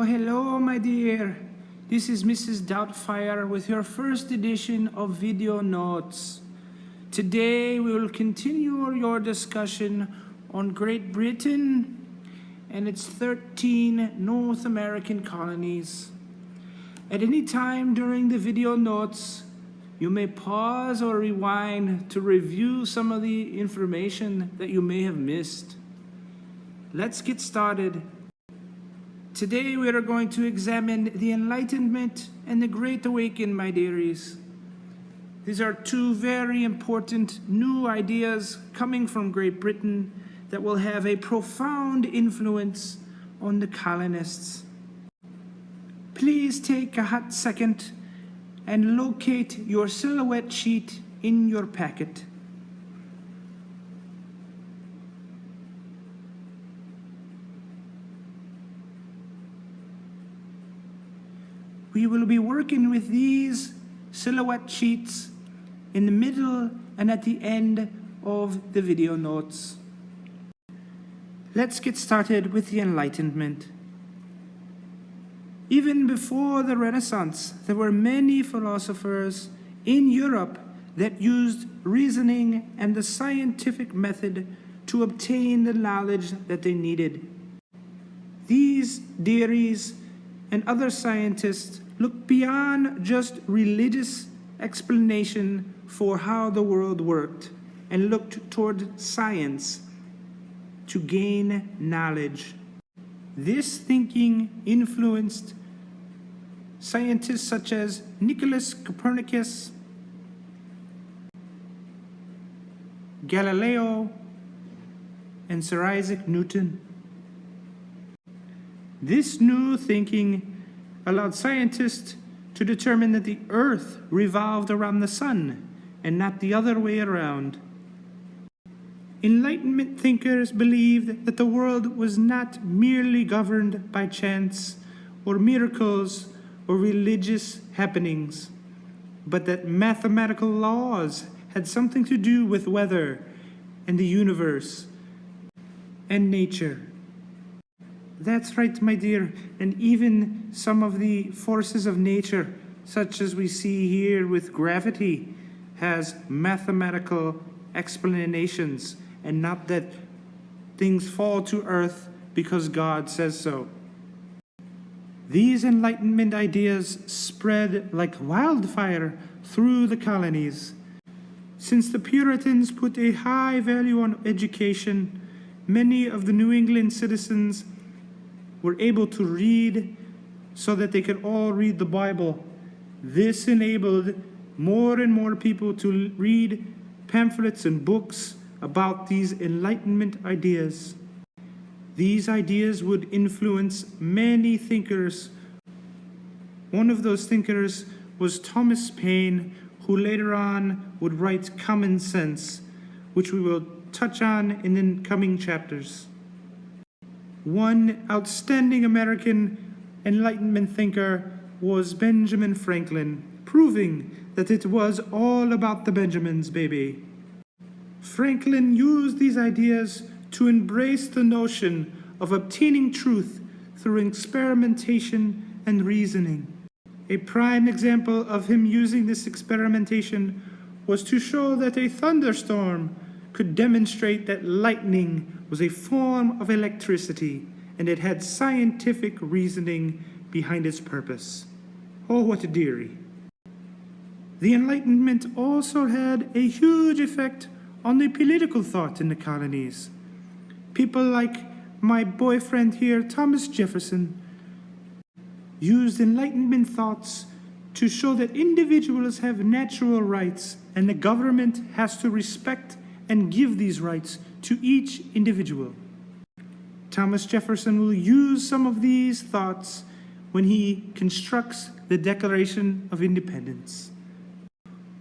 Hello, my dear. This is Mrs. Doubtfire with your first edition of Video Notes. Today we will continue your discussion on Great Britain and its 13 North American colonies. At any time during the video notes, you may pause or rewind to review some of the information that you may have missed. Let's get started. Today we are going to examine the Enlightenment and the Great Awakening, my dearies. These are two very important new ideas coming from Great Britain that will have a profound influence on the colonists. Please take a hot second and locate your silhouette sheet in your packet. We will be working with these silhouette sheets in the middle and at the end of the video notes. Let's get started with the Enlightenment. Even before the Renaissance, there were many philosophers in Europe that used reasoning and the scientific method to obtain the knowledge that they needed. These dearies and other scientists looked beyond just religious explanation for how the world worked and looked toward science to gain knowledge. This thinking influenced scientists such as Nicholas Copernicus, Galileo, and Sir Isaac Newton. This new thinking allowed scientists to determine that the Earth revolved around the sun and not the other way around. Enlightenment thinkers believed that the world was not merely governed by chance or miracles or religious happenings, but that mathematical laws had something to do with weather and the universe and nature. That's right, my dear, and even some of the forces of nature, such as we see here with gravity, has mathematical explanations, and not that things fall to earth because God says so. These Enlightenment ideas spread like wildfire through the colonies. Since the Puritans put a high value on education, many of the New England citizens were able to read so that they could all read the Bible. This enabled more and more people to read pamphlets and books about these Enlightenment ideas. These ideas would influence many thinkers. One of those thinkers was Thomas Paine, who later on would write Common Sense, which we will touch on in the coming chapters. One outstanding American Enlightenment thinker was Benjamin Franklin, proving that it was all about the Benjamins, baby. Franklin used these ideas to embrace the notion of obtaining truth through experimentation and reasoning. A prime example of him using this experimentation was to show that a thunderstorm could demonstrate that lightning was a form of electricity, and it had scientific reasoning behind its purpose. Oh, what a dearie. The Enlightenment also had a huge effect on the political thought in the colonies. People like my boyfriend here, Thomas Jefferson, used Enlightenment thoughts to show that individuals have natural rights and the government has to respect and give these rights to each individual. Thomas Jefferson will use some of these thoughts when he constructs the Declaration of Independence.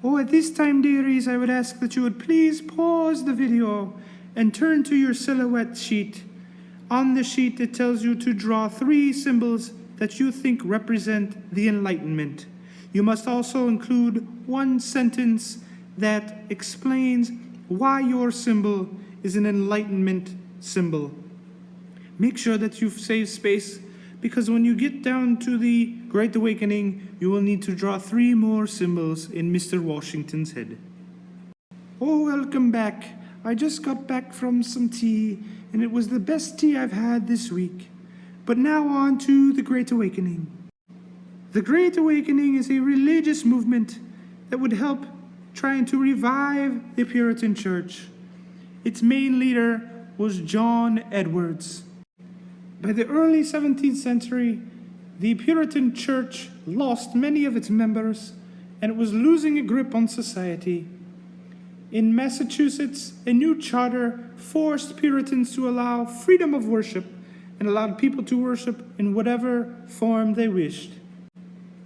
Oh, at this time, dearies, I would ask that you would please pause the video and turn to your silhouette sheet. On the sheet, it tells you to draw 3 symbols that you think represent the Enlightenment. You must also include 1 sentence that explains why your symbol is an Enlightenment symbol. Make sure that you save space because when you get down to the Great Awakening, you will need to draw 3 more symbols in Mr. Washington's head. Oh, welcome back. I just got back from some tea, and it was the best tea I've had this week. But now on to the Great Awakening. The Great Awakening is a religious movement that would help trying to revive the Puritan Church. Its main leader was John Edwards. By the early 17th century, the Puritan Church lost many of its members, and it was losing a grip on society. In Massachusetts, a new charter forced Puritans to allow freedom of worship and allowed people to worship in whatever form they wished.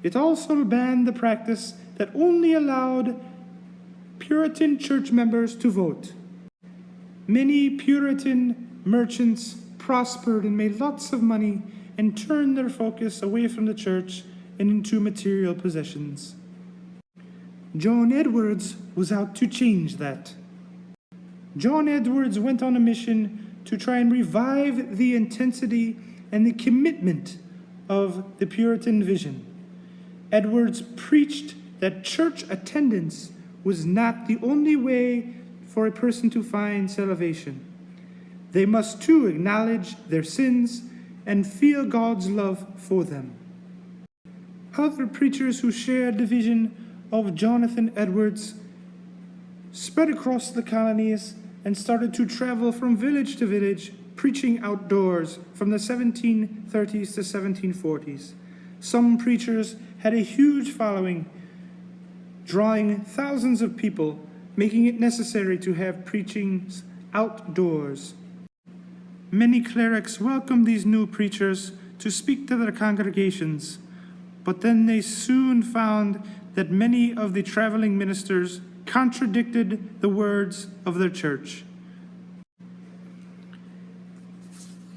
It also banned the practice that only allowed Puritan church members to vote. Many Puritan merchants prospered and made lots of money and turned their focus away from the church and into material possessions. John Edwards was out to change that. John Edwards went on a mission to try and revive the intensity and the commitment of the Puritan vision. Edwards preached that church attendance was not the only way for a person to find salvation. They must too acknowledge their sins and feel God's love for them. Other preachers who shared the vision of Jonathan Edwards spread across the colonies and started to travel from village to village, preaching outdoors from the 1730s to 1740s. Some preachers had a huge following, drawing thousands of people, making it necessary to have preachings outdoors. Many clerics welcomed these new preachers to speak to their congregations, but then they soon found that many of the traveling ministers contradicted the words of their church.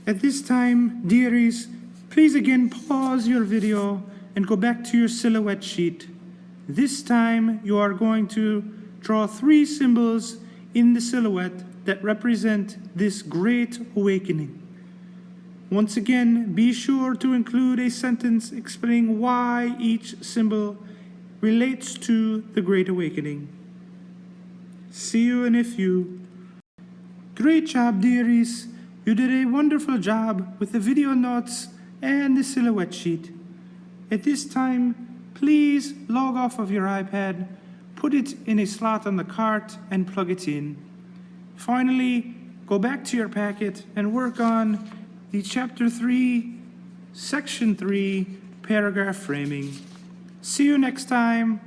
At this time, dearies, please again pause your video and go back to your silhouette sheet. This time, you are going to draw 3 symbols in the silhouette that represent this great awakening. Once again, be sure to include a sentence explaining why each symbol relates to the Great Awakening. See you in a few. Great job, dearies. You did a wonderful job with the video notes and the silhouette sheet. At this time, please log off of your iPad, put it in a slot on the cart, and plug it in. Finally, go back to your packet and work on the Chapter 3, Section 3, paragraph framing. See you next time.